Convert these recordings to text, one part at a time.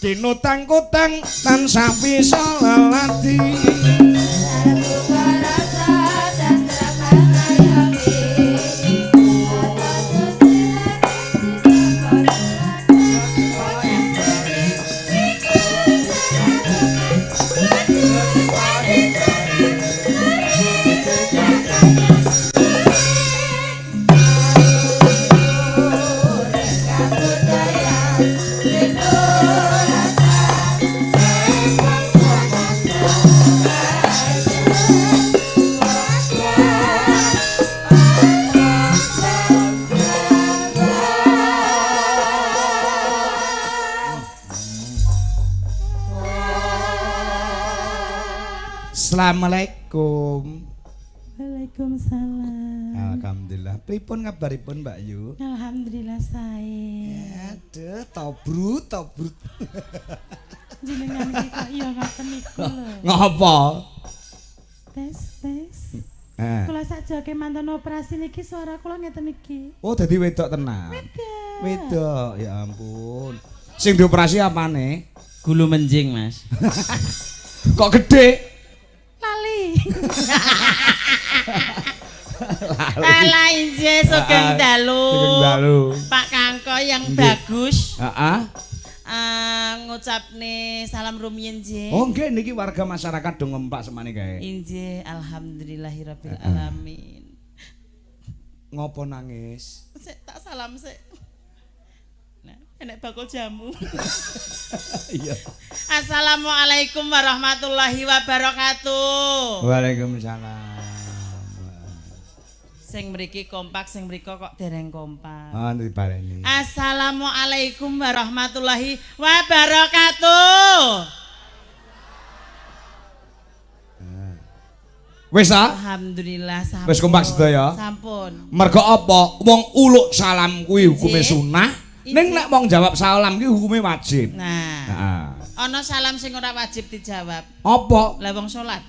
Kinutang-kutang tansah bisa lelati. Assalamualaikum. Waalaikumsalam. Alhamdulillah. Pripun kabaripun Mbak Yu? Alhamdulillah saya. Aduh, tobrut. Jenengan iki kok ya ngoten niku lho. Ngapa? Tes. Eh. Kula sakjake mantan operasi niki suara kula ngeten iki. Oh, dadi wedok tenan. Wedok. Wedok, ya ampun. Sing dioperasi apane? Gulu menjing, Mas. Kok gede? Lali. Ala inje sugeng dalu. Pak Kangko yang bagus. Heeh. Ngucapne salam rumiyin nggih. Oh, nggih niki warga masyarakat do ngempak semane kae. Inje alhamdulillahirabbil alamin. Ngopo nangis? Sik tak salam sik. Nah, enek bakul jamu. Iya. Assalamualaikum warahmatullahi wabarakatuh. Waalaikumsalam. Sing mriki kompak, sing mriko kok dereng kompak. Ah, dibaleni. Assalamualaikum warahmatullahi wabarakatuh. Wis ah? Alhamdulillah sampun. Wis kompak sedaya? Sampun. Mergo apa? Wong uluk salam kuwi hukume Nggih. sunah. Ning nek wong jawab salam kuwi hukume wajib. Nah. Heeh. Ana salam sing ora wajib dijawab. Apa? Lah wong salat.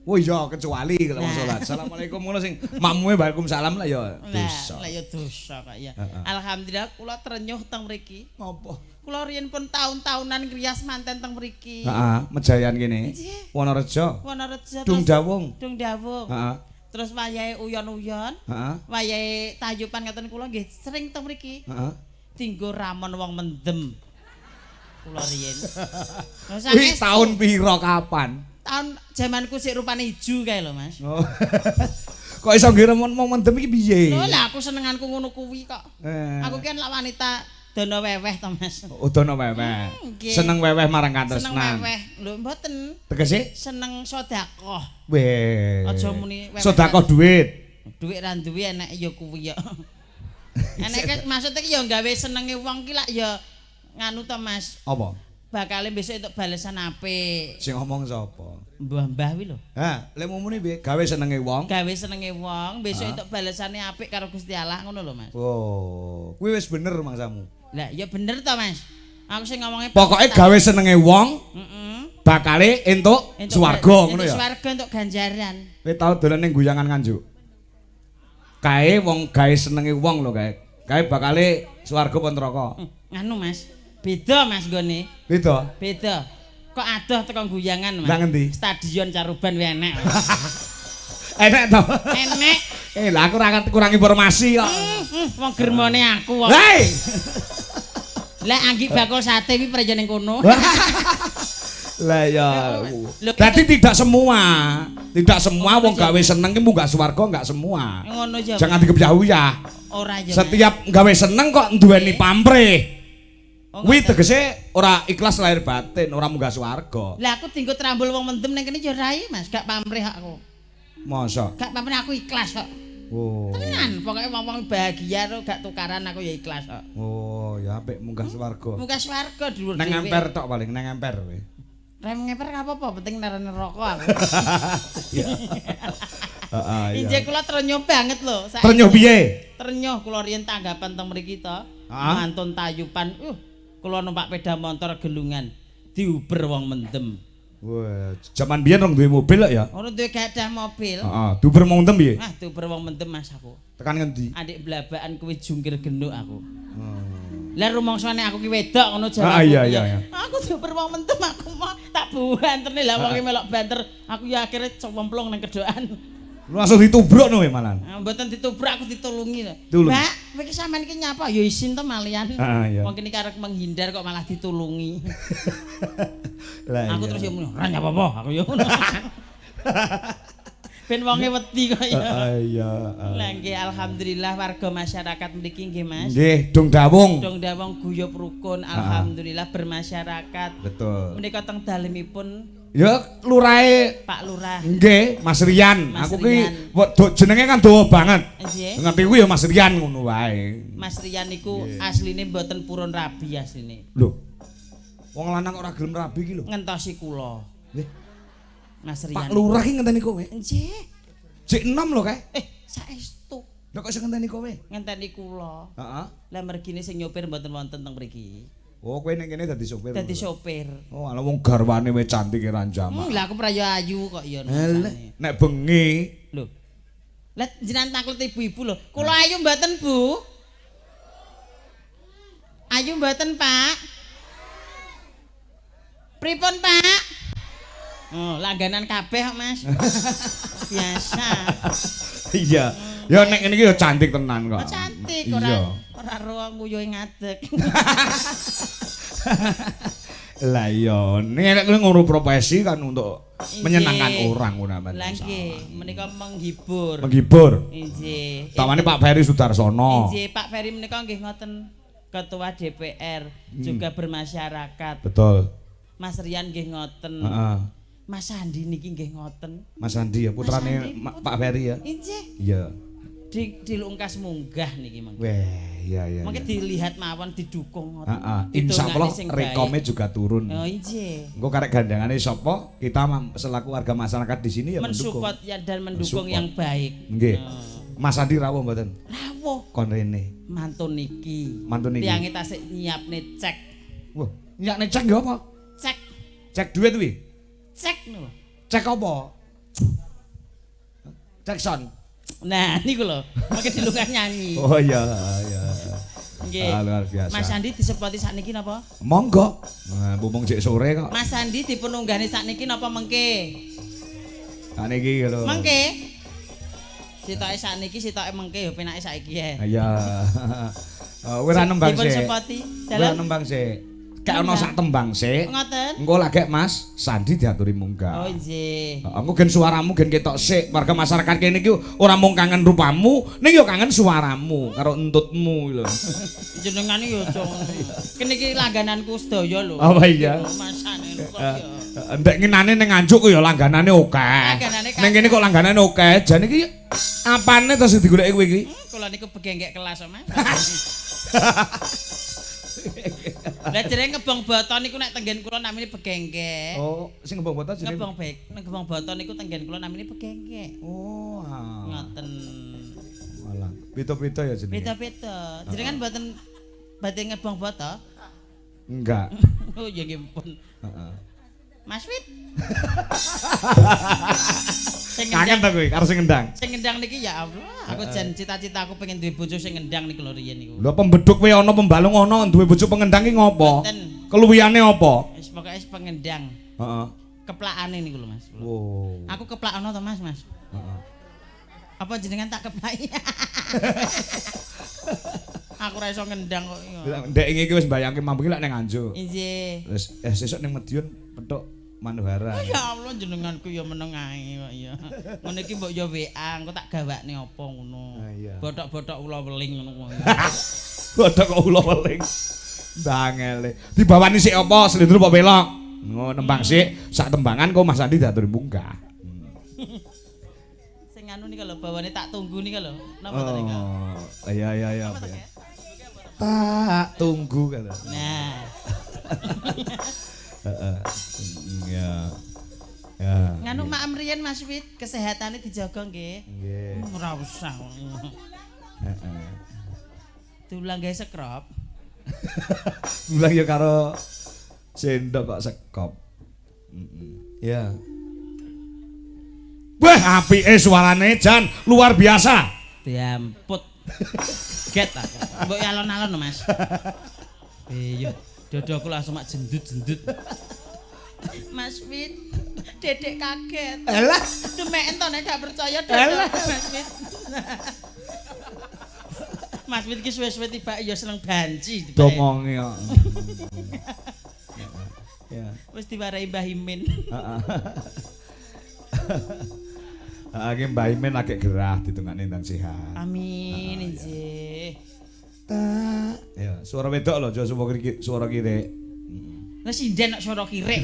Oh iya kecuali kalau mau sholat. Assalamualaikum ngono sing makmume waalaikumsalam lah ya dosa. Lah ya dosa kok ya. Heeh. Alhamdulillah kula trenyuh teng mriki. Ngopo? Kula riyen pun taun-taunan ngrias manten teng mriki. Heeh, mejayan kene. Nggih. Wonorejo. Wonorejo Dung terus- Dawung. Dung Dawung. Heeh. Terus wayahe uyon-uyon. Heeh. Wayahe tayupan ngaten kula nggih sering teng mriki. Heeh. Tinggo ramon wong mendem. Kula riyen. Lah Wih, sanes tahun piro kapan? tahun zamanku sik rupane ijo kae lho, Mas. Oh. Kok iso ngira mau mendem iki piye? Lho lah aku senenganku ngono kuwi kok. Aku kan lak wanita dono weweh to, Mas. Udono weweh. Nggih. Seneng weweh marang Seneng katresnan. weweh. Lho mboten. Tegese? Seneng sedekah. Weh. Aja muni weweh. Sedekah duit. Duit ra duwe enek ya kuwi ya. Enek kan maksudnya ya gawe senenge wong ki lak ya nganu to, Mas. Apa? Bakale besok entuk balesan apik. Sing ngomong sapa? Mbah-mbah wi lho. Ha, lek mumune piye? Gawe senenge wong. Gawe senenge wong, besok entuk balesane apik karo Gusti Allah ngono lho, Mas. Oh, kuwi wis bener mangsamu. Lah ya bener to, Mas. Aku sing ngomongnya Pokoke gawe senenge wong, heeh. bakale entuk swarga ngono ya. Swarga entuk ganjaran. Kowe tau dolan ning guyangan Nganjuk? Kae wong gawe senenge wong lho kae. Kae bakale swarga apa neraka? Nganu, Mas. Beda, Mas nggone. Beda. Beda. Kok adoh teko guyangan, Mas. Nang endi? Stadion Caruban wae enek. Enak to. Enek. Lah aku ora kurang informasi kok. Wong germone aku kok. Hei. Lah anggi bakul sate kuwi prejo ning kono. Lah ya. Lho, Berarti tidak semua wong gawe seneng ki munggah swarga enggak semua. Ngono ya. Jangan dikebuyah. Ora ya. Mas. Setiap gawe seneng kok duweni pamrih. Oh, Kuwi ngoten. tegese ora ikhlas lahir batin, ora munggah swarga. Lah aku tinggo trambul wong mendem ning kene ya rai, Mas, gak pamrih aku. Masa? Gak pamrih aku ikhlas kok. Oh. Tenan, pokoknya wong-wong bahagia kok gak tukaran aku ya ikhlas kok. Oh, ya apik munggah swarga. Muga swarga dhuwur Nang dhewe. emper tok paling, nang emper kowe. Rem ngeper gak apa-apa, penting nerene rokok aku. Heeh, iya. Inje kula trenyuh banget lho. Saiki. Trenyuh piye? Trenyuh kula riyen tanggapan teng mriki to. Ah? Mantun tayupan. Kula numpak sepeda motor gelungan. Diuber wong mendem. Wah, zaman biyen rong duwe mobil kok ya. Ora duwe gadah mobil. Heeh, duber mau ndem piye? Diuber wong mendem Mas aku. Tekan ngendi? Adik blabakan kuwi jungkir genduk aku. Oh. Lah rumangsane aku ki wedok ngono jawabku. Ah, iya, iya, iya. Aku dioper wong mentem aku mah tak banterne lah wong melok banter. Aku ya akhirnya cemplung nang kedokan. Langsung ditubruk no malan. Mboten ditubrak aku ditulungi lho. Tulung. Mbak, kowe iki sampean iki nyapa? Ya isin to malian. Iya. Wong kene karek menghindar kok malah ditulungi. Lah Aku iya. terus ya ngono, ora nyapa-apa aku ya ngono. Ben wonge wedi kok ya. Iya. Lah nggih alhamdulillah warga masyarakat mriki nggih Mas. Nggih, dong dawung. Dong dawang guyub rukun alhamdulillah bermasyarakat. Betul. Menika teng dalemipun Ya lurahe Pak Lurah. nggih, Mas Rian. Mas Aku Rian. ki jenenge kan dawa banget. Nggih. Ngerti ku ya Mas Rian ngono wae. Mas Rian niku asline mboten purun rabi asline. Lho. Wong lanang ora gelem rabi ki lho. Ngentosi kula. Nggih. Mas Rian. Pak Lurah ki ngenteni kowe. Nggih. Jek 6 lho kae. Saestu Lho kok iso ngenteni kowe? ngenteni kula. Heeh. Lah mergine sing nyopir mboten wonten teng mriki. Oh, kowe ning kene dadi sopir. Dadi sopir. Oh, ala wong garwane wis cantik e ranjama. Lah aku prayo ayu kok ya. Nek bengi Lho. Lah jenengan taklet ibu-ibu lho. Kula ayu mboten, Bu? Ayu mboten, Pak? Pripun, Pak? Oh, langganan kabeh kok, Mas. Biasa. iya. Ya nek ngene iki ya cantik tenan kok. Oh, cantik Iya. ora ro nguyuhe ngadeg. Lah iya, nek ngono profesi kan untuk menyenangkan orang ngono men. Lah nggih, menika menghibur. Menghibur. Nggih. Tawane Pak Ferry Sudarsono. Nggih, Pak Ferry menika nggih ngoten Ketua DPR juga bermasyarakat. Betul. Mas Rian nggih ngoten. Heeh. Mas Andi niki nggih ngoten. Mas Andi ya putrane Mas Andi, Pak Ferry ya. Nggih. Iya. Dilungkas munggah niki mangke. Weh, iya iya. Mangke dilihat mawon didukung ngoten. Heeh. Insyaallah rekomnya juga turun. Oh nggih. Engko karek gandengane sapa? Kita selaku warga masyarakat di sini ya mendukung. Mensupport ya dan mendukung Mensupport. yang baik. Nggih. Mas Andi rawuh mboten? Rawuh. Kon rene. Mantun niki. Mantun niki. Tiange tasik nyiapne cek. Wah, nyakne cek ya apa? Cek. Cek duit kuwi. Cek lho. Cek apa? Cek son. Nah, niku lho. Mangke dilungkas nyanyi. Oh iya iya. Nggih. Luar biasa. Mas Andi disepoti sakniki napa? Monggo. Nah, mumpung jek sore kok. Mas Andi dipun unggahne sakniki napa mengke? Sakniki lho. Mengke. Sitoke sakniki sitoke mengke ya penake saiki ya. Iya. Kowe ora nembang Dipun sik. sepoti. Kowe ora Dalam nembang sik. Kayak ono sak tembang sik. ngoten. Engko lagi Mas Sandi diaturi munggah. Oh nggih. Engko gen suaramu gen ketok sik. Warga masyarakat kene iki ora mung kangen rupamu, ning yo kangen suaramu karo entutmu lho. Jenengane yo aja ngono. Kene iki langgananku sedaya lho. Apa iya? Masane kok ya. Ndek ngenane ning Nganjuk ku ya langganane akeh. Langganane Ning kene kok langganane akeh. Jan iki apane terus digoleki kowe iki? Kula niku begenggek kelas kok, Mas. Lah jenenge ngebong boto niku nek tenggen kula namine begenggek. Oh, sing ngebong boto jenenge. Ngebong boto niku tenggen kula namine begenggek. Oh, Ngoten. malah. Pito-pito ya jenenge. Beda-beda. Jenengan mboten badhe ngebong boto? Enggak. Oh ya nggih pun. Heeh. Mas Wit. Sing Kangen ngendang, ta kowe karo sing ngendang? sing ngendang niki ya Allah. Aku jan cita-cita aku pengen duwe bojo sing ngendang niku lho riyen niku. Lho pembedhuk kowe ana pembalung ana duwe bojo pengendang ki ngopo? Mboten. Keluwihane apa? Wis pokoke wis pengendang. Heeh. Keplakane niku lho Mas. Wow. Aku keplak ana to Mas, Mas. Heeh. Apa jenengan tak keplaki? Aku ora iso ngendang kok. Ndek iki wis mbayangke mampu ki lak ning Nganjuk. Nggih. Terus sesuk ning Madiun petuk Manuhara. Oh ya Allah jenenganku ya meneng ae kok ya. Ngono iki mbok ya WA, engko tak gawakne apa ngono. Ah, iya. Botok-botok ula weling ngono kuwi. Bodho kok ula weling. Ndangele. Dibawani sik apa slendro apa pelok? Ngono nembang sik sak tembangan kok Mas Andi diaturi munggah. Sing anu nika lho bawane tak tunggu nika lho. Napa to nika? Oh, iya iya iya. Tak tunggu kata. Nah. Heeh. Ya. Ya. Nganu mak mriyen Mas Wit, kesehatane dijaga nggih. Nggih. Ora usah. Heeh. Tulang gawe sekrop. Bilang ya karo sendok kok sekop. Ya. Wah, apike suarane Jan luar biasa. Diamput. Get aku. Mbok alon-alon lho, Mas. Iya, dodoku langsung mak jendut-jendut. Mas Wit, Dedek kaget. Alah, Demek ento nek gak percaya dodok Mas Wit. Mas Wit ki suwe-suwe tiba ya seneng banci tiba. domongi kok. Ya. Wis diwarai Mbah Imin. Heeh. Aki Mbah Imin agek gerah ditungane ndang sehat. Amin injih. Ya, suara wedok lho, aja suara kiri. Lah sinden nek swara kirek.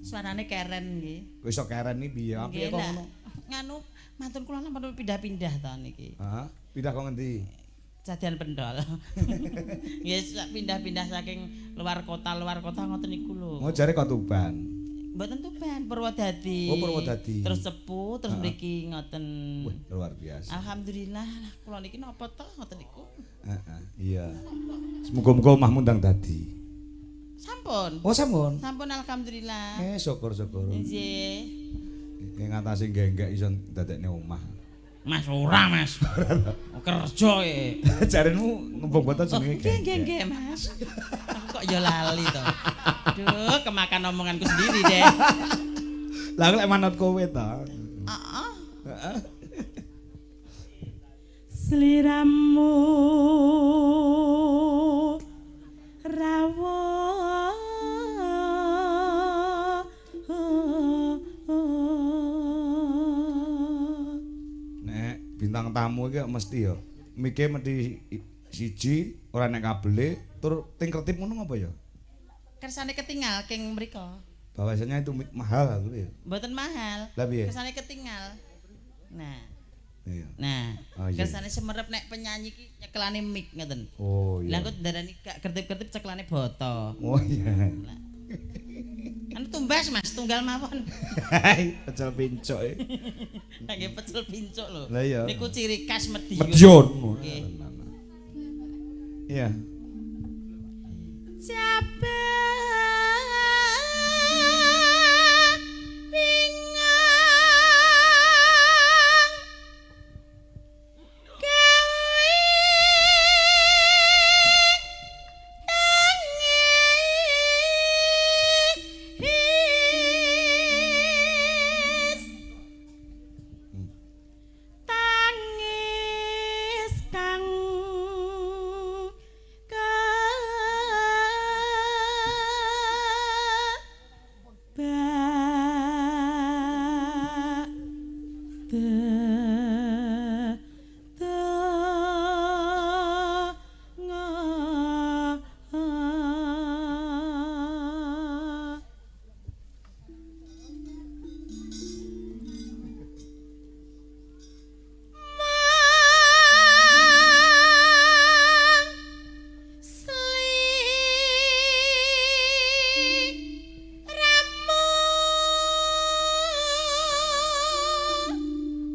Suarane keren nggih. Kowe iso keren iki piye? Piye Nggih, kok lah. ngono? Nganu mantun kula nang pindah-pindah ta niki. Heeh. Pindah kok ngendi? Jadian pendol. Nggih, pindah-pindah saking luar kota ngoten niku lho. Oh, jare kok Tuban. Mboten Tuban, Purwodadi. Oh, Purwodadi. Terus Cepu, terus mriki ngoten. Wih, luar biasa. Alhamdulillah, lah kula niki napa to ngoten niku. Heeh, iya. Semoga-moga omahmu ndang dadi. Sampun. Oh, sampun. Sampun alhamdulillah. Syukur-syukur. Nggih. Ngatasi genggek iso dadekne omah. Mas ora, Mas. Kerja e. Jaremu ngembang boten jenenge Nggih, Mas. Aku kok ya lali to. Duh, kemakan omonganku sendiri deh. Lah lek manut kowe ta. Heeh. Heeh. Sliramu rawa Nek bintang tamu iki mesti ya mike mesti siji ora nek kabele tur ting kertip ngono apa ya? Kersane ketinggal keng mriko. Bahwasanya itu mahal aku ya. Mboten mahal. Lah piye? Kersane ketinggal. Nah, Iya. nah, Oh, iya. kersane semerep nek penyanyi ki nyekelane mic ngoten. Oh Lah iya. kok darani gak kertip-kertip cekelane boto. Oh iya. Anu tumbas Mas, tunggal mawon. Pecel pincuk e. Nggih pecel pincuk lho. Lah iya. Niku ciri khas Madiun. Medyon. Nggih. Iya. Tangis kang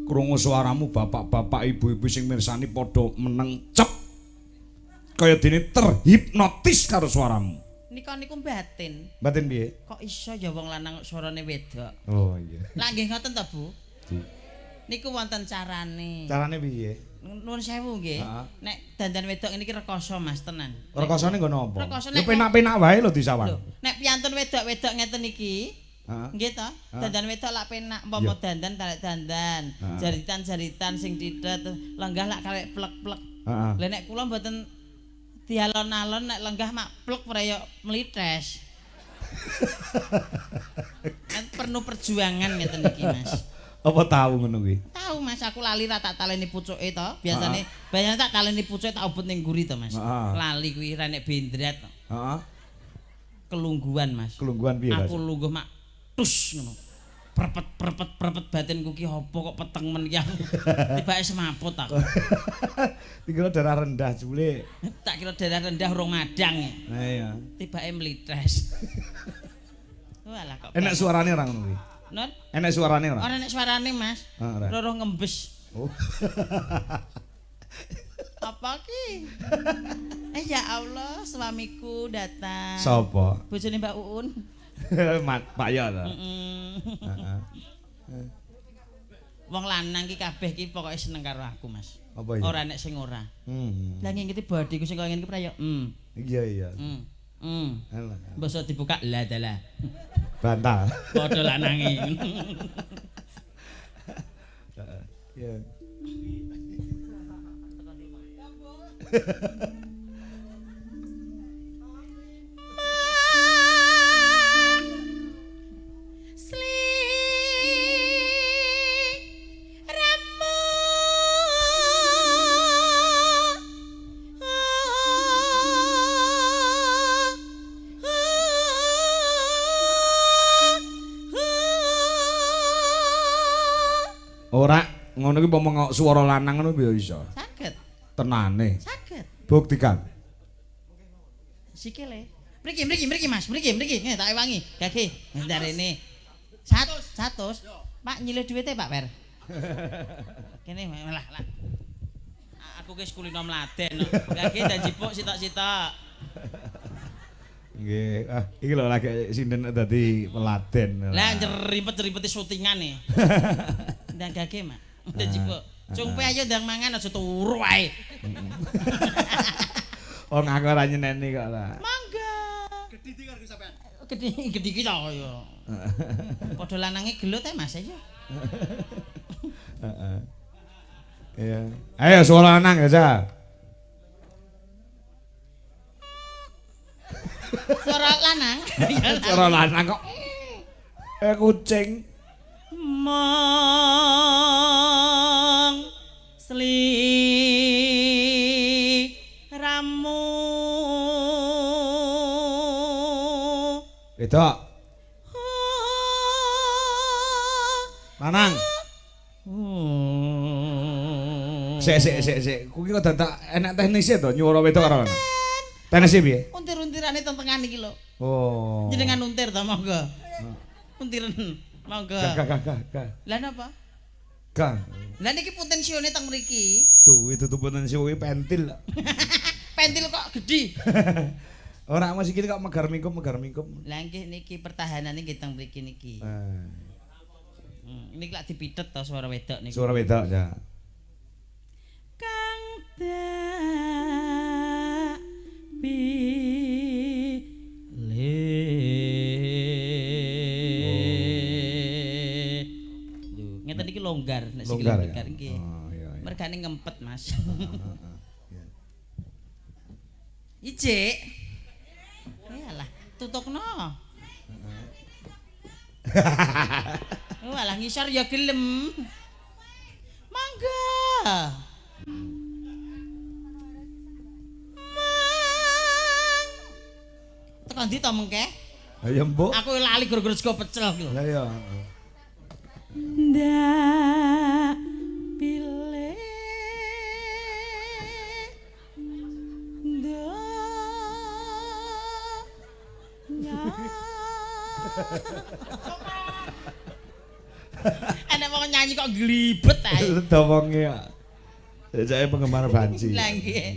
Krungu suaramu bapak-bapak ibu-ibu sing mirsani padha meneng cep. Kaya dene terhipnotis karo suaramu. Nika niku batin. Batin piye? Kok iso ya wong lanang suarane wedok? Oh iya. Lah nggih ngoten to, Bu? Niku wonten carane. Carane piye? Nuwun sewu nggih. Heeh. Nek dandan wedok niki rekoso Mas tenan. Rekosane nggono apa? Rekosane Ya penak-penak wae lho Lho, disawang. nek piantun wedok-wedok ngeten iki, Heeh. nggih to? Dandan wedok lak penak, umpama dandan talek dandan, Heeh. jaritan-jaritan sing tidak lenggah lak karek plek-plek. Heeh. Lah nek kula mboten dialon-alon nek lenggah mak plek praya mlitres. Kan perlu perjuangan ngeten iki, Mas. Apa tahu ngono kuwi? Tahu Mas, aku lali ra tak taleni pucuke to. Biasane tak taleni pucuke tak ubut ning nguri to, Mas. Heeh. Lali kuwi ra nek bendret. Heeh. Kelungguhan, Mas. Kelungguhan piye, Mas? Aku lungguh mak tus ngono. Prepet batinku ki apa kok peteng men ki aku. Tibake semaput aku. Dikira darah rendah jule. Tak kira darah rendah urung madang ya. Nah iya. Tibake mlitres. Walah kok. Enak suarane ora ngono kuwi. Nun, Enak suarane ora? ora nek suarane Mas. Ora. Loro ngembes. Oh. Apa ki? Ya Allah, suamiku datang. Sapa? Bojone Mbak Uun. Pak ya ta. Heeh. Wong lanang ki kabeh ki pokoke seneng karo aku, Mas. Apa ya? Ora nek sing ora. Lah ngingeti bodiku sing kaya ngene ki prayo. Iya. Alah. Mbok dibuka lah dalah. Bantah. Padha lanange. Iya. Ora ngono ki pomong swara lanang ngono piye iso? Saged. Tenane. Saged. Buktikan. Sikile. Mriki Mas, mriki. Nih tak ewangi. Gage, ndarene. 100. Pak nyilih dhuwite Pak Per. Kene malah lah. Aku wis kulino mladen. Gage dan jipuk sitok-sitok. Nggih, iki lho lagi sinden dadi peladen. Lah njeripet-jeripete syutingan nih. Ndang gage, Mak. Dan jipuk. Cungpe ayo ndang mangan aja turu wae. Oh ngaku ora nyeneni kok ta. Mangga. Gedhi karo sampean. Gedhi ki ta kaya. Padha lanange gelut Mas ayo. Heeh. Iya. Ayo swara lanang ya, Sa. Suara lanang. Swara lanang kok. Kucing. Mong sliramu Wedok. Lanang. Sik. Kuwi kok dadak enak teknisnya to nyuara wedok karo lanang. Teknisnya piye? Untir-untirane tentengan iki lho. Oh. Jenengan untir ta monggo. Untiren monggo. Gak. Lah napa? Gak. Lah niki potensione teng mriki. Tuh, itu tuh potensi kuwi pentil. Pentil kok gedhi. Ora Mas iki kok megar mingkum. Lah nggih niki pertahanane nggih teng mriki niki. Niki lak dipitet to suara wedok niki. Suara wedok ya. Kang tak pilih Lho, ngeten iki longgar nek sikile Longgar ya? longgar nggih. Oh iya. Mergane ngempet, Mas. Ijik. Iyalah, tutukno. Walah ngisor ya gelem. Mangga. Tekan ndi to mengke? Ayo mbok. Aku lali gara-gara sego pecel ki lho. Lah ya. ndak pilih Enak wong nyanyi kok glibet ae. Domonge ya. Saya penggemar Banci. Lah nggih.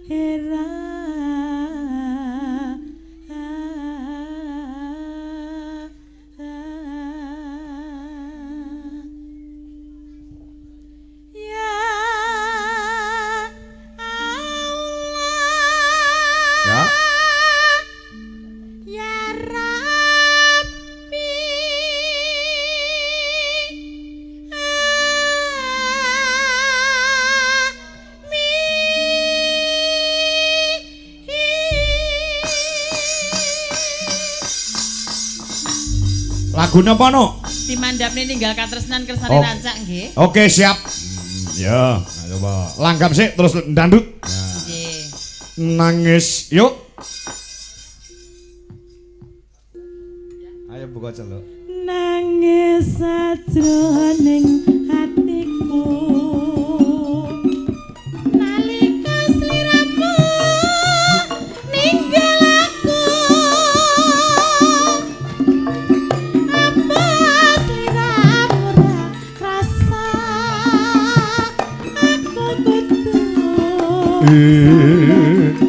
Era ya Ya. ya Rabbi Lagune apa no? Dimandapne ninggal katresnan kersane Oh. rancak nggih. Oke siap. Ya, coba langkap sih terus dandut. Nggih. Nangis yuk. Ayo buka celuk. nangis sajroning atiku nalika sliramu ninggal aku apa sliramu ra krasa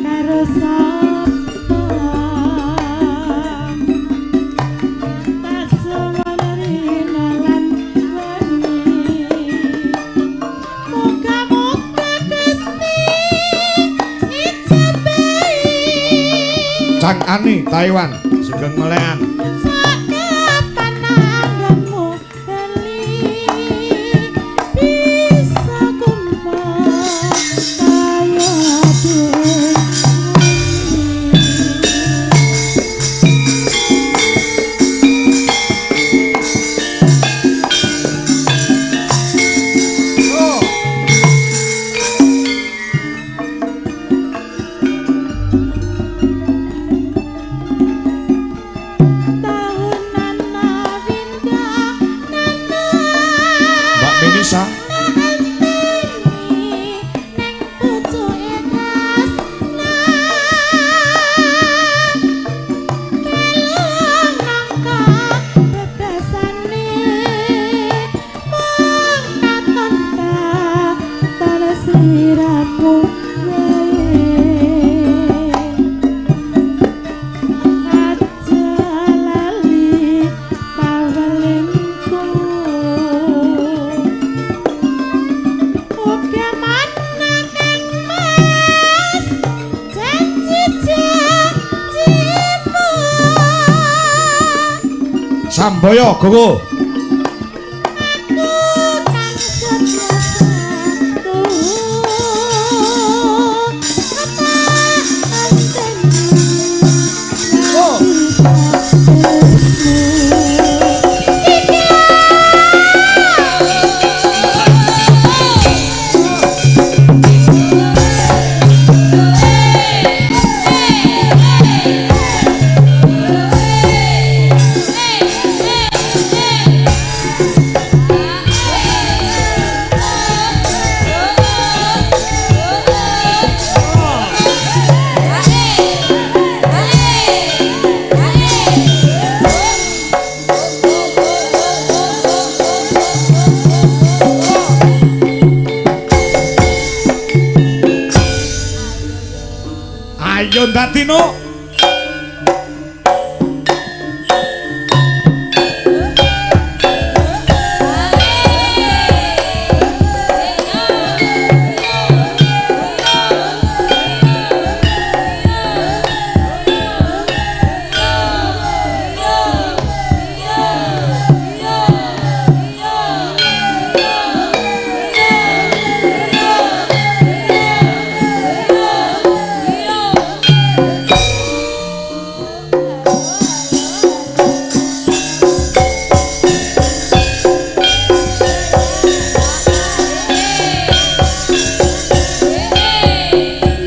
karo sapa tak suwarina lan wani muga-muga Gusti ijabahi Cang Ani Taiwan Sugeng Melean sakapan anggonmu bali bisa kumpul kaya dewi tahunan winda Mbak Minisa Siramu aja lali pawelingku oke mana kang mas janji-janjimu Samboyo Gogo aku kang setiasa Ayo Datino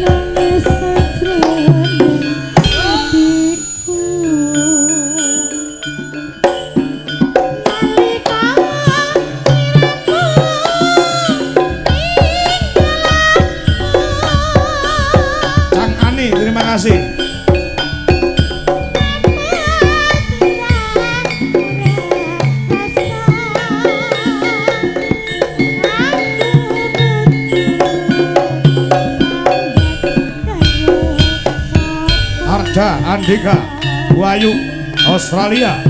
nangis sajroning atiku nalika Cang Ani terima kasih Arda Andika Wayu Australia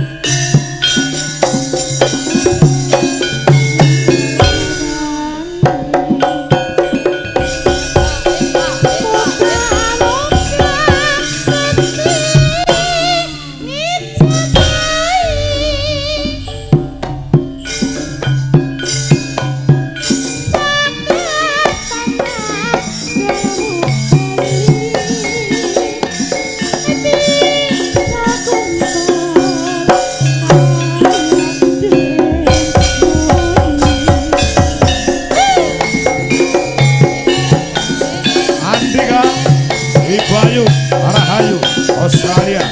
Andika Ibayu Arahayu Australia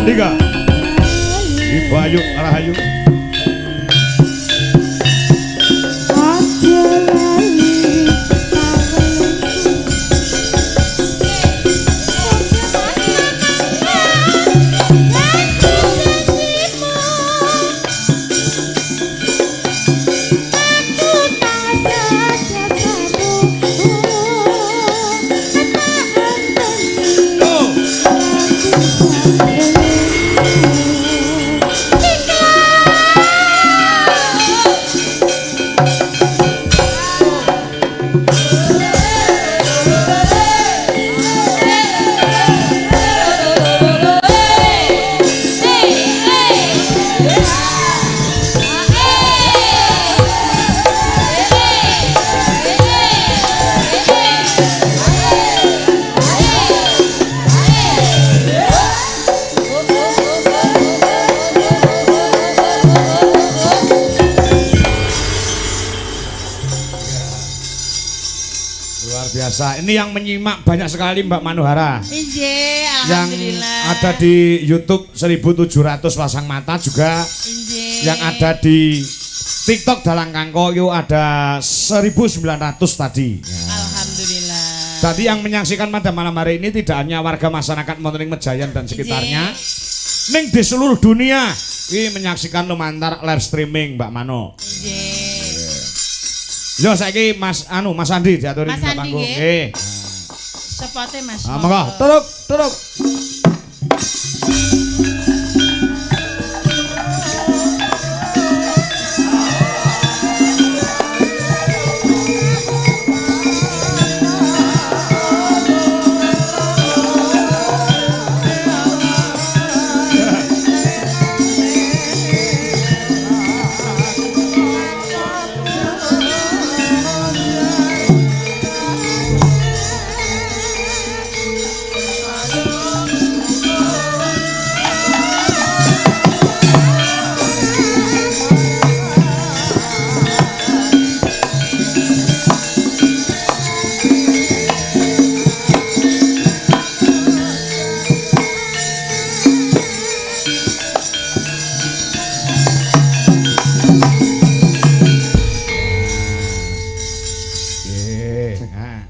Mandika. Ibu Ayu Rahayu. Biasa. Ini yang menyimak banyak sekali Mbak Manuhara. Injih, Yang alhamdulillah. ada di YouTube 1700 pasang mata juga. Injih. Yang ada di TikTok Dalang Kangko itu ada 1900 tadi. Ya. Alhamdulillah. Tadi yang menyaksikan pada malam hari ini tidak hanya warga masyarakat Montering Mejayan dan sekitarnya. Ning di seluruh dunia ini menyaksikan lumantar live streaming Mbak Mano. Injih. Yo saiki Mas Mas Andi diaturi Mas di Andi panggung. nggih. Nggih. Sepote Mas. Monggo, turuk.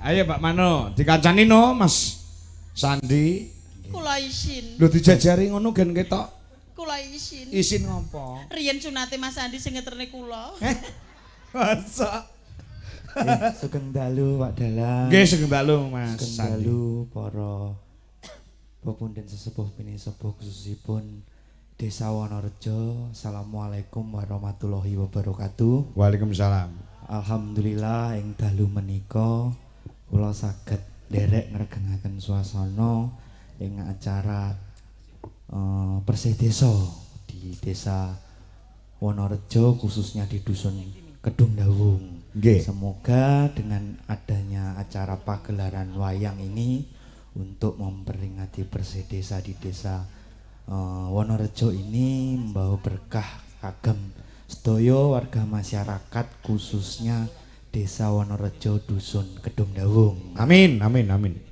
Ayo Mbak Mano, dikancani no Mas Sandi. Kula isin. Lho dijajari ngono gen ketok. Kula isin. Isin ngopo? Riyen sunate Mas Andi sing ngeterne kula. Masa? Sugeng dalu Pak Dalang. Nggih sugeng dalu Mas Sugeng Sandi. dalu para pepunden sesepuh pinisepuh khususipun Desa Wonorejo. Assalamualaikum warahmatullahi wabarakatuh. Waalaikumsalam. Alhamdulillah ing dalu menika kula saged nderek ngregengaken swasana ing acara bersih desa di Desa Wonorejo khususnya di Dusun Kedung Dawung. Nggih. Semoga dengan adanya acara pagelaran wayang ini untuk memperingati bersih desa di Desa Wonorejo ini membawa berkah kagem sedaya warga masyarakat khususnya Desa Wonorejo Dusun Kedung Dawung. Amin.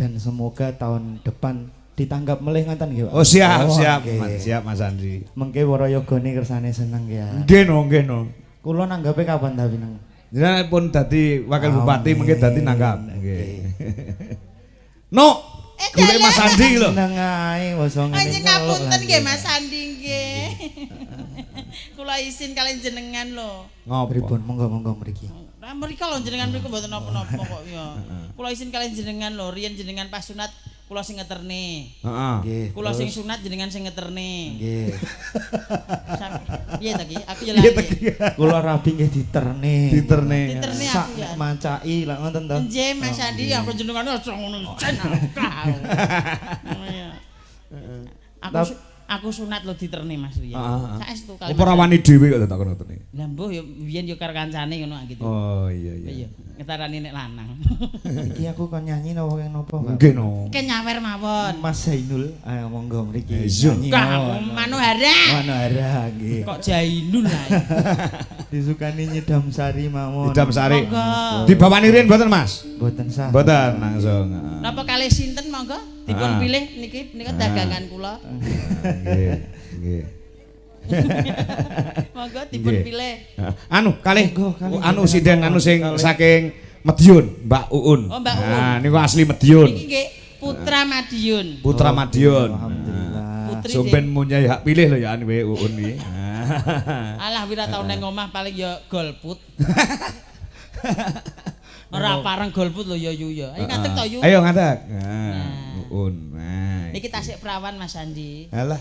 Dan semoga tahun depan ditanggap melih ngoten nggih Pak. Oh siap nggih. siap Mas Andi. Mengke para yogane kersane seneng ya. Nggih no. Kula nanggape kapan tapi nang. Jenengan pun dadi wakil bupati Amin. mungkin dadi nanggap. Nggih. Oke. No. Golek Mas Andi lho. Seneng ae basa ngene. Anjing ngapunten nggih Mas Andi nggih. Kula isin kalian jenengan lho. Ngopo? Pripun monggo mriki. Nah, mriko lho jenengan mriku mboten napa-napa kok ya. Kula isin kalian jenengan lho, riyen jenengan pas sunat kula sing ngeterne. Heeh. Nggih. Kula sing sunat jenengan sing ngeterne. Nggih. Piye ta ki? Aku ya Iya lali. teki. Kula rabi nggih diterne. Diterne. Diterne Sak aku ya. macai lah ngoten to. Nggih Mas Andi, aku jenengan aja ngono jen. Aku sunat lho diterne Mas riyen. Saestu kali. Apa ora wani dhewe kok tak kono tene. Lah mbuh ya biyen yo karo kancane ngono gitu. Oh iya. Iya, ngetarani nek lanang. Iki aku kon nyanyi napa keng napa, Mbak? Nggih no. Ke nyawer mawon. Mas Zainul, ayo monggo mriki. Iya. Nyanyi Kang mawon. Manuhara. Manuhara nggih. Kok Jainul lah. Disukani nyedam sari mawon. Idam Sari. Monggo. Dibawani riyen mboten Mas? Mboten sah. Mboten langsung. Napa kalih sinten monggo? Dipun pilih niki nika dagangan kula. Nggih, nggih. Monggo dipun pilih. Anu kalih Monggo, anu sinden anu sing saking Madiun, Mbak Uun. Oh, Mbak Uun. Nah, niku asli Madiun. Niki nggih Putra Madiun. Putra Madiun. Alhamdulillah. Putri Sumpen munyai hak pilih lho ya anu Uun iki. Alah wira tau nang omah paling ya golput. Ora pareng golput lho ya yu ya. Ayo ngadeg to yu. Ayo ngadeg. Uun. Nah. Niki tasik perawan Mas Andi. Alah.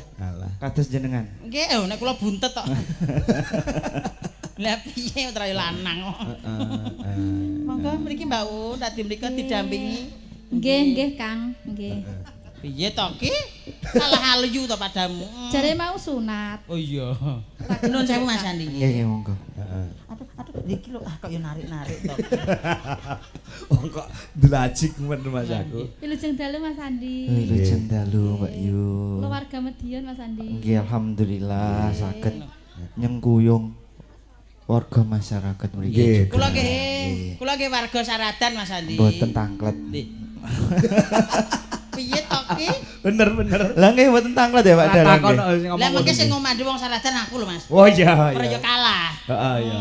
Kados jenengan. Nggih, nek kula buntet tok. Lah piye ora lanang kok. Monggo mriki Mbak Un tadi mriki didampingi. Nggih, Kang. Nggih. Piye to ki? Kalah aluyu to padamu. Jare mau sunat. Oh iya. Nuwun sewu Mas Andi. Nggih, monggo. Aduh iki lho kok ya narik-narik to. Oh kok delajik men Mas aku. Wilujeng dalu Mas Andi. Wilujeng dalu Mbak Yu. Kula warga Medion Mas Andi. Nggih, alhamdulillah saged nyengkuyung warga masyarakat mriki. Kula nggih warga Saradan Mas Andi. Mboten tanglet. Piye to ki? Bener. Lah nggih mboten tanglet ya Pak Dalang. Takon nggih. Lah mengke sing ngomandi wong Saradan aku lho Mas. Oh iya. Ora yo kalah. Heeh iya.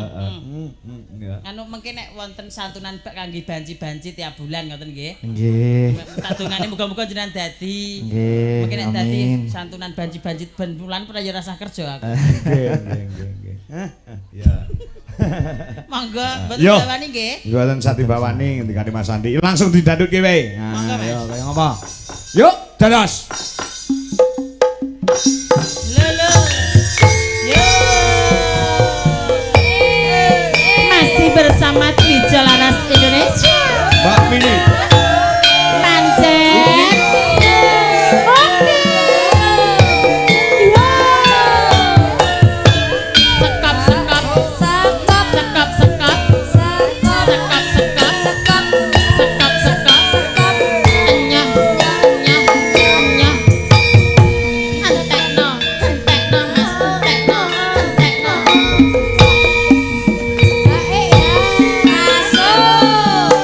Anu mengke nek wonten santunan bak kangge banci-banci tiap bulan ngoten nggih. Nggih. Tadungane muga-muga jenengan dadi. Nggih. Mungkin nek dadi Amin. santunan banci-banci ben bulan ora ya rasa kerja aku. Nggih. Ya. Monggo mboten Yo. bawani nggih. Mboten satibawani ngendikane Mas Andi. Langsung didadutke wae. Monggo, Mas. Yo kaya ngapa? Yuk, dados. Lho. Yo. Masih bersama Trijal Laras Indonesia. Mbak Mini. Pancet. Oke. Sekap. Enyah. Entekno Mas, entekno.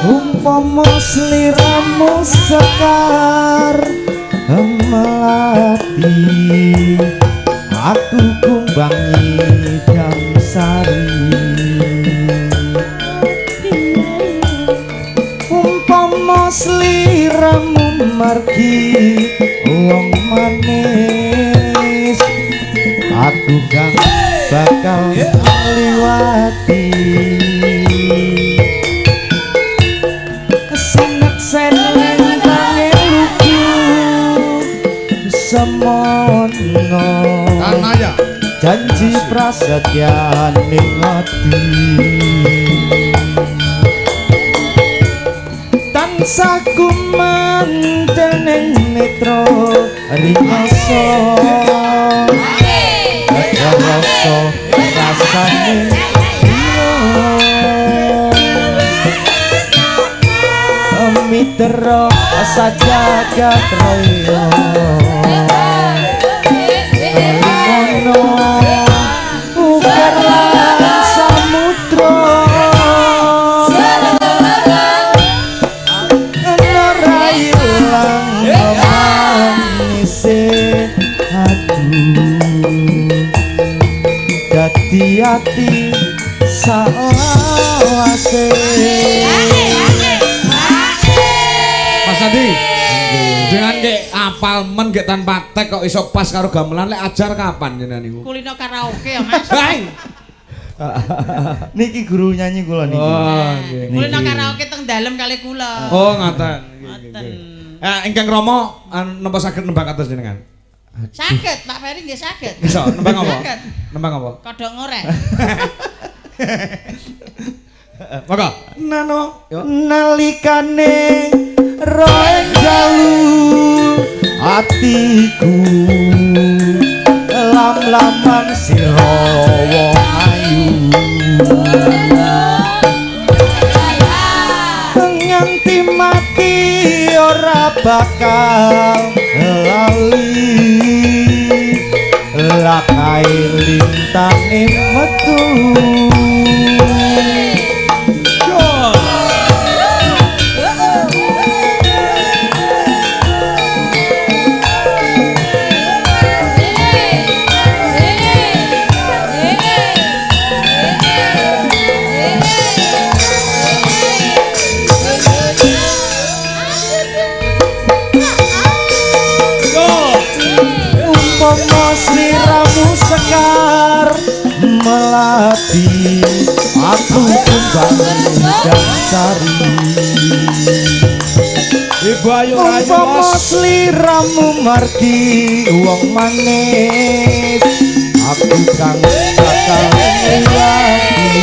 Umpama sliramu sekar melati aku kumbangi damsari umpama sliramu margi wong manis aku kang bakal ngliwati senek seneng tangi lugu semono Kanaya. janji prasetya ning ati tansah kumantel ning netra ringasa rasa rasane mitra sajagat raya ngono ugar lan samudra ora ilang manise dadi ati sawase Mas Andi. Dengan ke apal men ke tanpa tek kok iso pas karo gamelan lek ajar kapan jenengan niku? Kulino karaoke ya Mas. Hai. niki guru nyanyi kula niki Oh, nggih. Kulino karaoke teng dalem kali kula. Oh, ngoten. Ngoten. Ingkang Rama napa saged nembang atas jenengan? Saged, Pak Ferry nggih saged. Bisa nembang apa? Saged. Nembang apa? Kodhok ngorek. Maka nano yo nalikane roeng jalu atiku lam-laman sira wong ayu nganti mati ora bakal lali lakai lintange metu sliramu sekar melati aku tumbang dan sari Ibu Ayu Rayu umpama Mas sliramu margi wong manis aku kang bakal ngelati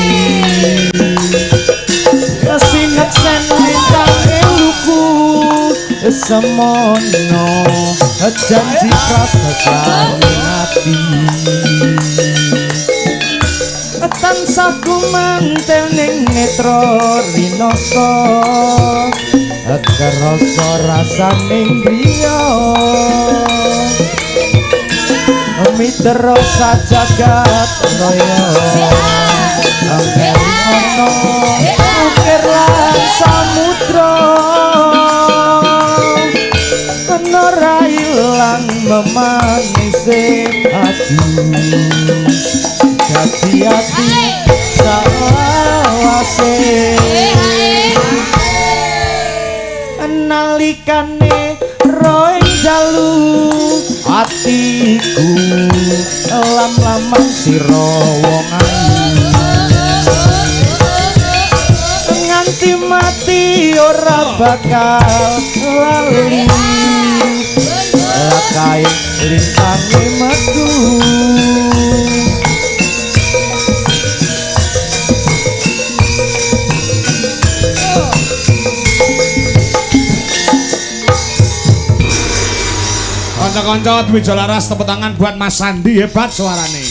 sinek sen lintang eluku semono janji prasasane ati tansah kumantel ning netra rinoso kerasa rasaning griya mitra sajagat raya ono ukir lan samudra ora ilang memanise adu hati-hati sawase nalikane roe jalu atiku lam-laman sira wong ayu nganti mati ora bakal lali lakai lintange metu Kanca-kanca Dwija Laras tepuk tangan buat Mas Sandi, hebat suarane.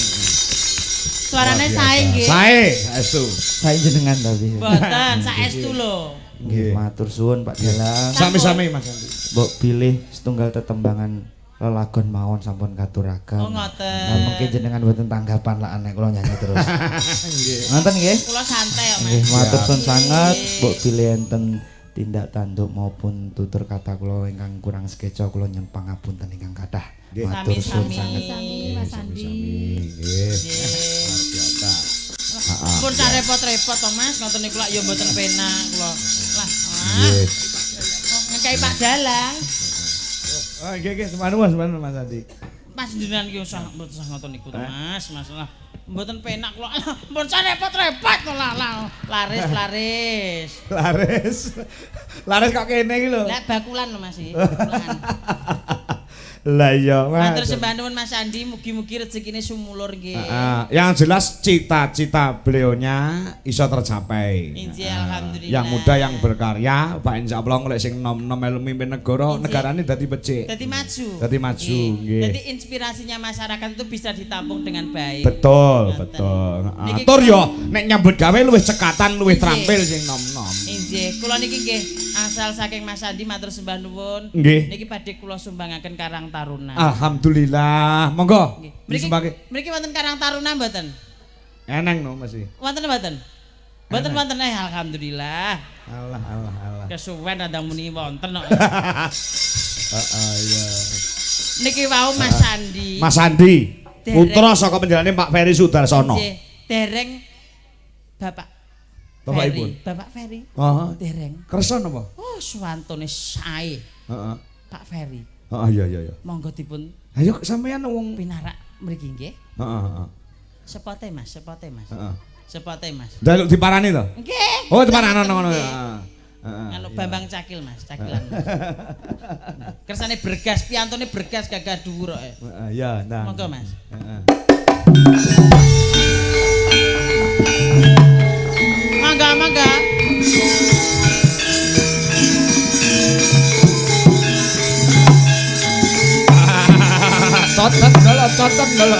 Suarane sae nggih. Sae, estu. saya jenengan tapi Mboten, saestu lho. nggih matur suwun Pak Dalang Sami-sami Mas Sandi. mbok pilih setunggal tetembangan lelagon mawon sampun katuraken. Oh ngoten. Nah, mungkin jenengan mboten tanggapan lah anek kula nyanyi terus. Ngoten nggih. Kula santai kok Nggih, Mas. matur suwun sanget mbok pilih enten tindak tanduk maupun tutur kata kula ingkang kurang sekeca kula nyuwun pangapunten ingkang kathah. Matur suwun Sami-sami. sanget. Sami Mas Andi. Nggih. Luar biasa. Pun sak repot-repot to Mas, ngoten niku lak ya mboten penak kula. Lah, Nggih. ngekei Pak Dalang. Oh, nggih semanu Mas Sandi. Mas jenengan ki usah mboten usah ngoten niku to Mas, masalah mboten penak kula. Pun sak repot-repot to lah. Laris. Laris kok kene iki lho. Lah bakulan lho Mas iki. Bakulan. Lah iya, Mas. Matur sembah nuwun Mas Andi, mugi-mugi rezekine sumulur nggih. Yang jelas cita-cita beliaunya iso tercapai. Injih alhamdulillah. Yang muda yang berkarya, Pak insyaallah golek sing nom-nom melu mimpin negara, Injih. negarane dadi becik. Dadi maju. Dadi maju, nggih. Jadi inspirasinya masyarakat itu bisa ditampung dengan baik. Betul, Ngoten. betul. Niki Tur kula- yo nek nyambut gawe luwih cekatan, luwih Injih. trampil sing nom-nom. Injih, kula niki nggih asal saking Mas Andi matur sembah nuwun. Nggih. Niki badhe kula sumbangaken Karang Taruna. Alhamdulillah. Monggo. Nggih. Mriki Disumbangke. mriki wonten Karang Taruna mboten? Eneng no masih. Wonten mboten? Mboten alhamdulillah. Allah. Kesuwen ada muni wonten kok. Iya. Niki wau Mas Andi. Mas Andi, Dereng. putra saka penjalane Pak Ferry Sudarsono. Injih, dereng Bapak Bapakipun. Ferry. Bapak Ferry. Heeh. Dereng. Kersa napa? Oh, suwantone sae. Heeh. Pak Ferry. Heeh, iya. Monggo dipun Ayo sampeyan wong. pinarak mriki nggih. Heeh. Sepote Mas. Heeh. Sepote Mas. Daluk diparani to? Nggih. Oh, diparani ngono. Nggih. Heeh. Anu Bambang Cakil Mas, cakilan. Kersane bergas, piantone bergas gagah dhuwur kok. Heeh, ya, nah. Monggo Mas. Heeh. Mangga. Cocok dulu.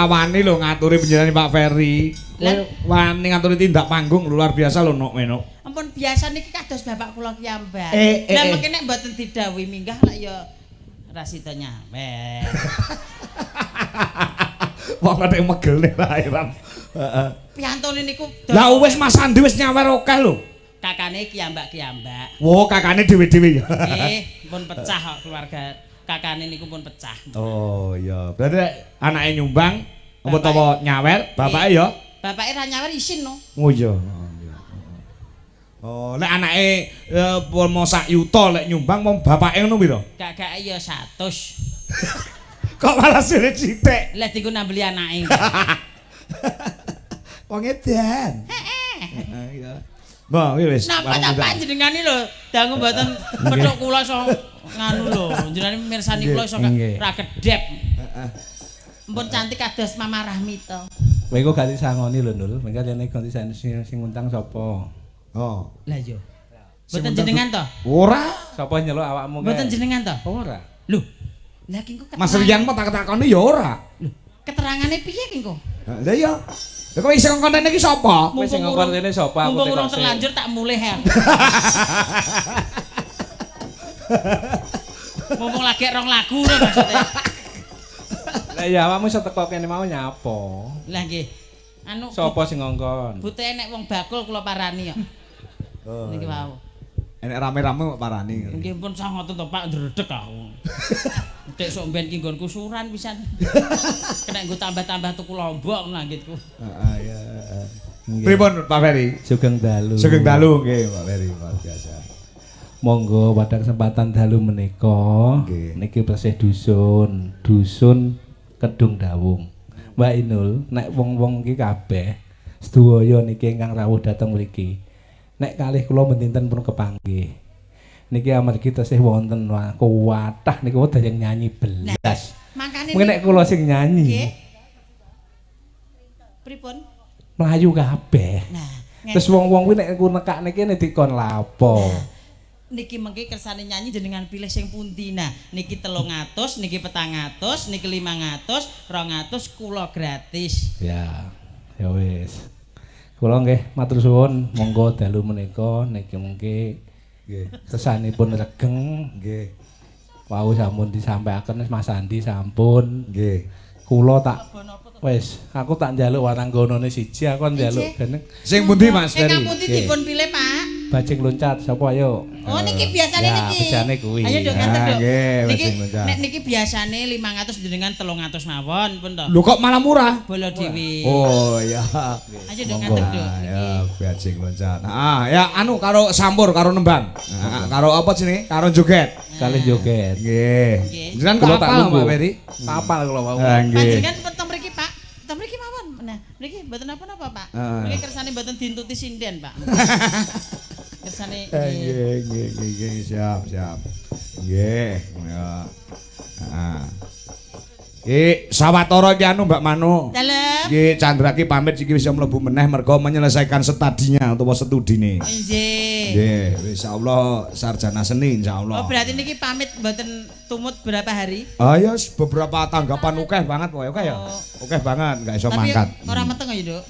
wani lho ngaturi penjenengan Pak Ferry. Kowe wani ngaturi tindak panggung luar biasa lho Nok Menok. Ampun biasa niki kados bapak kula kiyambak. Lah mengke nek mboten didhawuhi minggah lak ya ra sida nyamper. Wong nek megel nek airan. Heeh. Piantone niku Lah wis Mas Andi wis nyawer akeh lho. kakane kiyambak-kiyambak. Wo kakane dhewe-dhewe ya. Nggih, pun pecah kok keluarga. Kakane niku pun pecah. Oh iya, berarti anake nyumbang apa tawa nyawer, bapake ya? Bapake ra nyawer isin no. Oh iya. Oh, lek anake mau sak yuta lek nyumbang mau bapake ngono piro? Gak ya 100. Kok malah sire sithik. Lah diku nambeli anake. Wong edan. Heeh. Iya. Mbah, wis. Napa jenengane lho, dangu mboten kethuk kula iso nganu lho, jenengane mirsani kula iso ra kedep. Heeh. Mpun cantik kados Mama Rahmito. Kowe kok ganti sangoni lho, Nul. Mengko rene ganti sing ngundang sapa? Oh. Lah iya. Mboten jenengan to? Ora. Sapa nyeluk awakmu? Mboten jenengan to? Ora. Lho. Lah ki kok Mas Rian mah tak takoni ya ora. Lho, keterangane piye ki kok? Lah iya. Lah kok isih ngongkon iki sapa? Kowe sing ngongkon rene sapa? Mumpung urung terlanjur tak mulih ya. Mumpung lagi rong lagu lho maksudnya. Lah ya awakmu iso teko kene mau nyapa? Lah nggih. Anu Sapa sing ngongkon? bute nek wong bakul kula parani kok. Oh. Niki wau. Enek rame-rame kok parani. Nggih pun sah ngoten to Pak ndredeg aku. Dek sok ben ki nggonku suran pisan. Kena nggo tambah-tambah tuku lombok nanggitku. Heeh ya. Pripun Pak Ferry? Sugeng dalu. Sugeng dalu nggih Pak Ferry, luar biasa. Monggo pada kesempatan dalu menika Nggih. niki persih dusun Kedung Dawung. Mbak Inul, nek wong-wong iki kabeh sedaya niki ingkang rawuh dhateng mriki. Nek kalih kula mendinten pun kepanggih. Niki amargi tasih wonten kuwatah niku dayang nyanyi belas. Makane Mungkin nek kula sing nyanyi nggih. Pripun? mlayu kabeh. Nah, Terus wong-wong kuwi nek ku nekakne kene dikon lapo. Niki mengki kersane nyanyi jenengan pilih sing pundi. Nah, niki 300, niki 400, niki 500, 200 kula gratis. Ya wis. Kula nggih matur suwun, monggo dalu menika niki mengki Nggih. kesanipun regeng. Nggih. Wau sampun disampaikan Mas Andi sampun. Nggih. Kula tak wis, aku tak njaluk waranggonone siji, aku njaluk geneng Sing pundi Mas Ingkang Ferry? pundi dipun pilih, Pak? bajing loncat sapa ayo. Oh niki biasane Ya, niki. biasane kuwi. Ayo Dok ngaten Dok. nggih, Niki bajing loncat. nek niki biasane 500 jenengan 300 mawon pun to. Lho kok malah murah? Bola dhewe. Oh ya. Ayo Dok ngaten Dok. Ya, bajing loncat. Ya anu karo sampur karo nembang. Karo apa jenenge? Karo joget. Kalih joget. Nggih. Nggih. Jenengan Kula kok tak apal lungguh. Mbak Ferry? Apal kula wau. Nggih. Panjenengan pun teng mriki Pak. Teng mriki mawon. Nah, mriki mboten napa-napa Pak. Heeh. Mriki kersane mboten dintuti sinden Pak. Kersane Nggih, siap. Nggih, ya. Heeh. Sawatara ki anu Mbak Manu. Dalem. Nggih, Chandra ki pamit iki wis mlebu meneh mergo menyelesaikan studinya utawa studine. Nggih. Nggih, insyaallah sarjana seni insyaallah. Oh berarti niki pamit mboten tumut berapa hari? Ya beberapa tanggapan akeh banget kowe, oke ya? Akeh banget, enggak iso Tapi mangkat. ora meteng ya, Dok.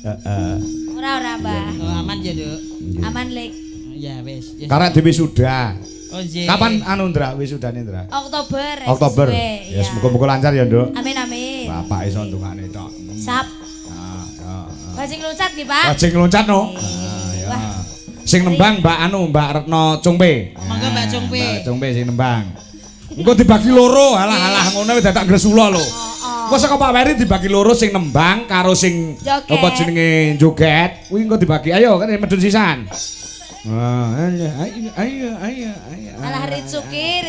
Heeh. Ora Mbah. Oh, aman ya, Dok. Aman Lek. Ya wis. Ya. Karena di wisuda. Oh nggih. Kapan anu Ndra wisudane Ndra? Oktober. Oktober. sesuai, Ya, ya. semoga-moga lancar ya, Nduk. Amin amin. Bapak iso ndungane tok. Sap. Ya. Bajing loncat nggih, Pak. Bajing loncat no. Wah. Ya. Sing nembang Mbak anu Mbak Retno Cungpe. Monggo Mbak Cungpe. Mbak Cungpe sing nembang. Engko dibagi loro, alah ngono wis dadak gresula lho. Engko saka Pak Ferry dibagi loro sing nembang karo sing Joget. apa jenenge joget. Kuwi engko dibagi ayo kan medun sisan. Ayo. Alah Ritsuki.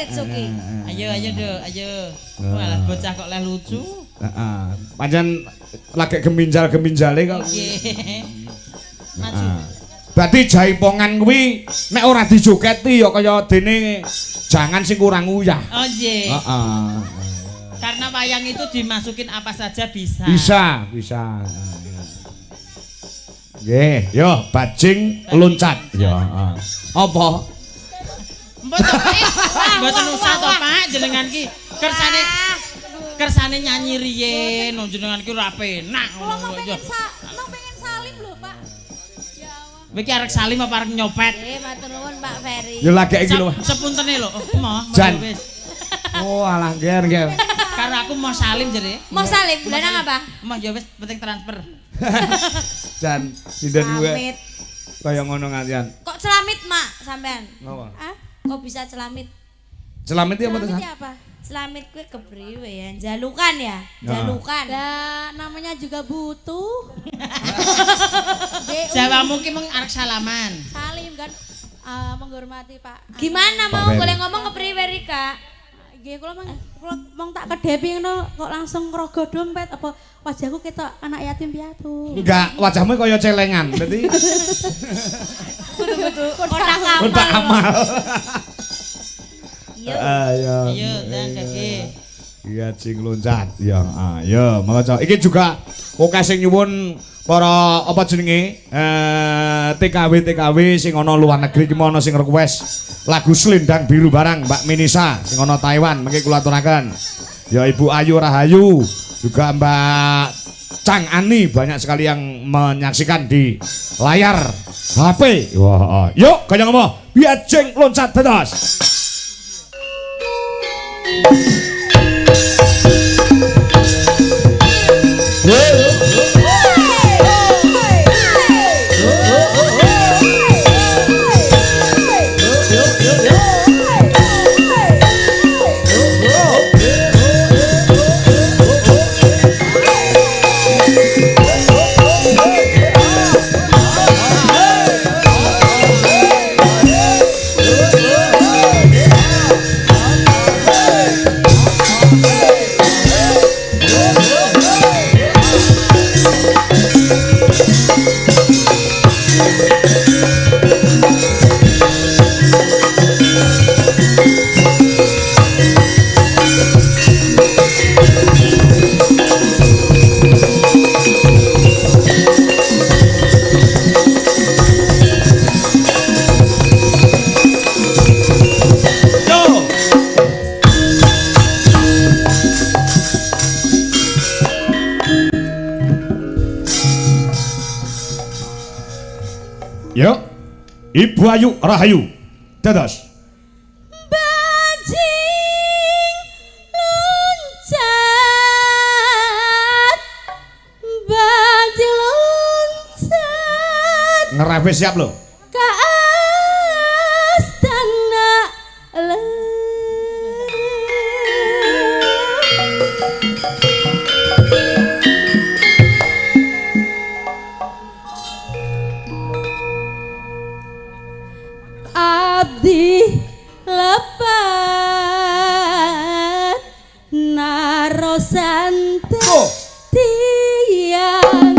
Ayo Dok, ayo. Malah bocah kok leh lucu. Heeh. Pancen lagi geminjal-geminjale kok. Nggih. Maju. Berarti jaipongan kuwi nek ora dijogeti ya kaya dene jangan sing kurang uyah. Oh nggih. Heeh. Karena wayang itu dimasukin apa saja bisa. Bisa. Nggih, yo bajing loncat. Yo, heeh. Apa? Mboten usah to Pak jenengan ki kersane kersane nyanyi riyen njenengan iki ora penak Kula ngono. mau pengen salim lho, Pak. Ya Allah. Kowe iki arek salim apa arek nyopet? Matur nuwun Pak Ferry. Ya lagi iki lho. Sepuntene lho. Moh. Jan. Wis. Oh alah ger. Karo aku mau salim jere. Mau salim bulan apa? Moh ya wis penting transfer. Jan sinden gue Celamit. kaya ngono ngantian. Kok celamit, Mak, sampean? Ngapa? Hah? Kok bisa celamit? Celamit iki apa to? Celamit apa? Celamit kuwi kepriwe ya? Jalukan ya? Jalukan. Lah namanya juga butuh. Jawamu ki mung arek salaman. Salim kan menghormati Pak. Gimana Pak mau Ferry. boleh ngomong kepriwe Rika? Nggih kula mong tak kedepi ngono kok langsung ngrogo dompet apa wajahku ketok anak yatim piatu. Enggak, wajahmu kaya celengan. Berarti Kotak kotak amal. amal. Iya. Ayo. Ayo dan kaki. Iya cing loncat. Ya, ayo monggo. Iki juga oke sing nyuwun para apa jenenge TKW sing ana luar negeri iki ana sing request lagu Selendang Biru barang Mbak Minisa sing ana Taiwan mengki kula aturaken. Ya Ibu Ayu Rahayu, juga Mbak Cang Ani banyak sekali yang menyaksikan di layar HP. Wah, yuk kaya ngomong, biar cing loncat dados. Yuk, Ibu Ayu Rahayu, dados. Bajing loncat. Bajing loncat. Ngerepe siap lo. Ka astana le. Abdi lepat narosante tiang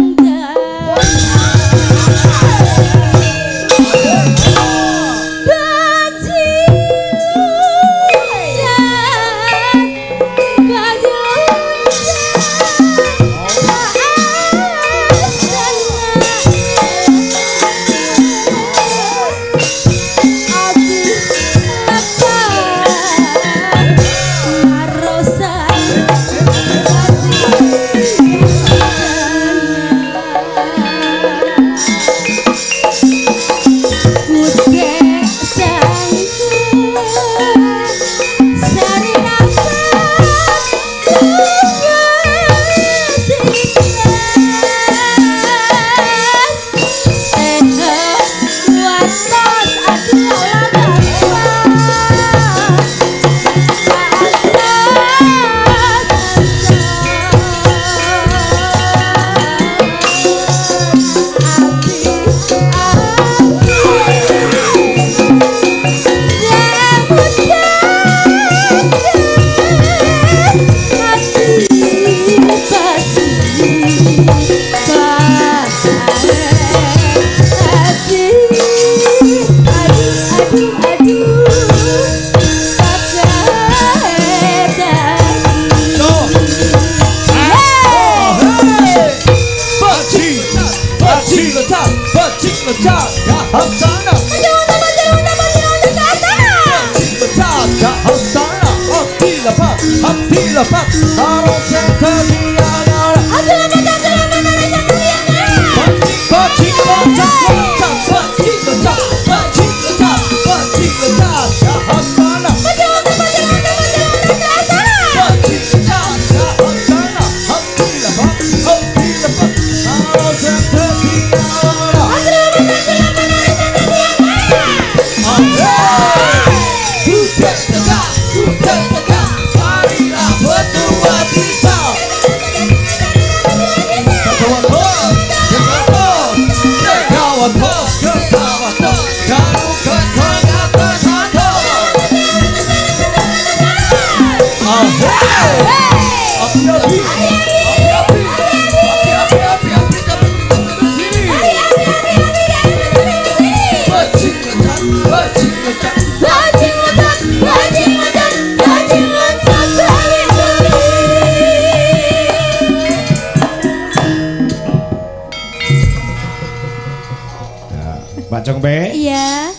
Mbak Cengpe, Iya,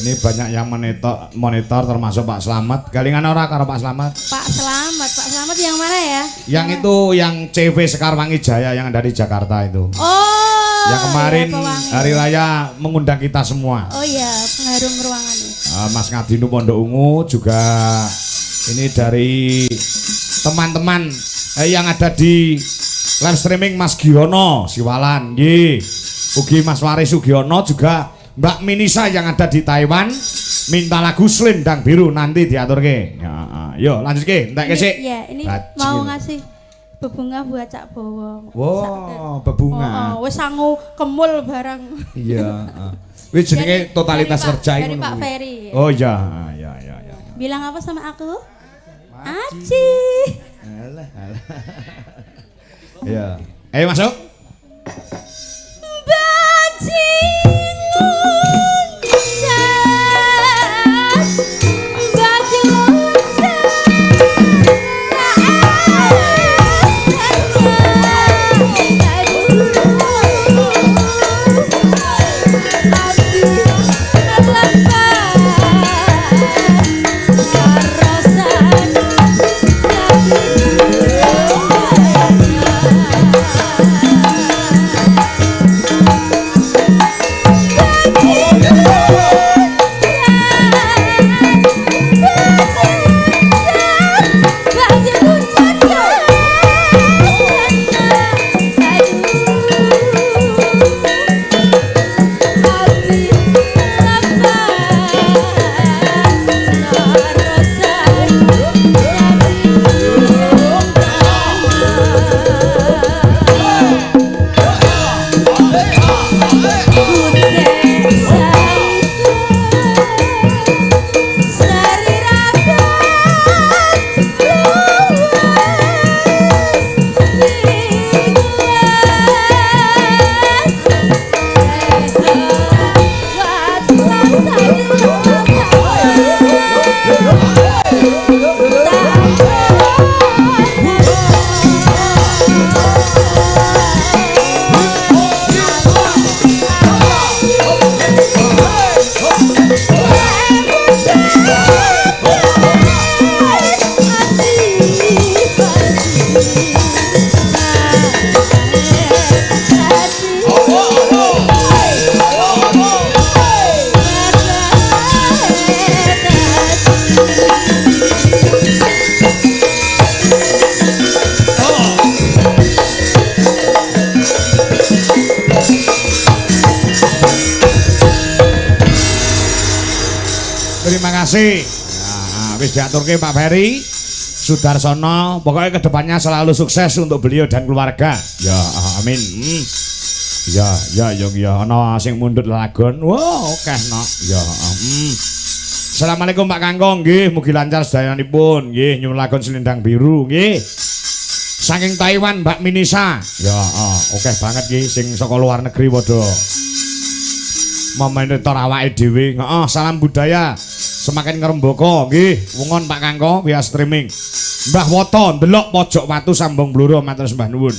ini banyak yang monitor termasuk Pak Slamet. Galingan ora karo Pak Slamet? Pak Slamet yang mana ya? Yang itu yang CV Sekarwangi Jaya yang ada di Jakarta itu. Oh, Yang kemarin iya, Pewangi. hari raya mengundang kita semua. Oh iya, pengharum ruangan ini. Mas Ngadinu Pondok Ungu juga ini dari teman-teman yang ada di live streaming Mas Giono Siwalan, nggih. Ugi Mas Waris Sugiono juga Mbak Minisa yang ada di Taiwan minta lagu Selendang Biru nanti diaturke. Ya, yo lanjut ke, entek kesik. Iya, ini Bajil. mau ngasih bebunga buat Cak Bowo. Wow, bebunga. Oh, wis sangu kemul barang. Iya, wis jenenge totalitas dari kerja Dari iku. Pak Ferry. Oh iya, ya. Bilang apa sama aku? Aci. Iya. Ayo masuk. Terima kasih. Nah, wis diaturke Pak Ferry Sudarsono, pokoknya kedepannya selalu sukses untuk beliau dan keluarga. Ya, amin. Ya, ana sing mundhut lagon. Wah, akeh no. Ya, Assalamualaikum Pak Kangkong, nggih, mugi lancar sedayanipun. Nggih, nyuwun lagon Selendang Biru, nggih. Saking Taiwan Mbak Minisa. Ya, oke banget nggih sing saka luar negeri padha memonitor awake dhewe. Heeh, salam budaya. Semakin ngrembaka nggih. Wungon Pak Kangko via streaming. Mbah Woto ndelok pojok watu sambung bluro matur sembah nuwun.